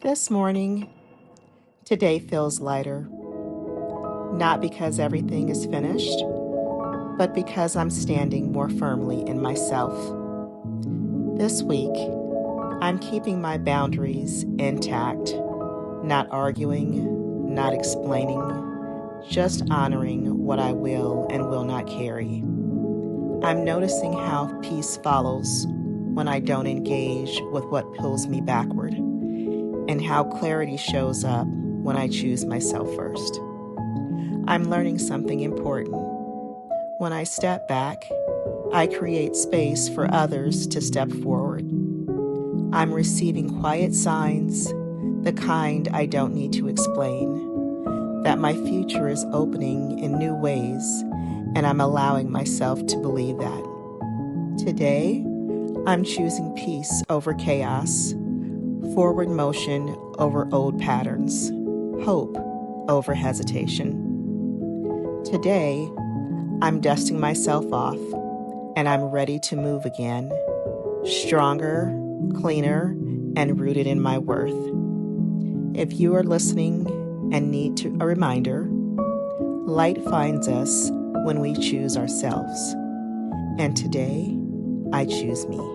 This morning, today feels lighter, not because everything is finished, but because I'm standing more firmly in myself. This week, I'm keeping my boundaries intact, not arguing, not explaining, just honoring what I will and will not carry. I'm noticing how peace follows when I don't engage with what pulls me backward, and how clarity shows up when I choose myself first. I'm learning something important. When I step back, I create space for others to step forward. I'm receiving quiet signs, the kind I don't need to explain, that my future is opening in new ways, and I'm allowing myself to believe that. Today, I'm choosing peace over chaos, forward motion over old patterns, hope over hesitation. Today, I'm dusting myself off, and I'm ready to move again, stronger, cleaner, and rooted in my worth. If you are listening and need a reminder, light finds us when we choose ourselves. And today, I choose me.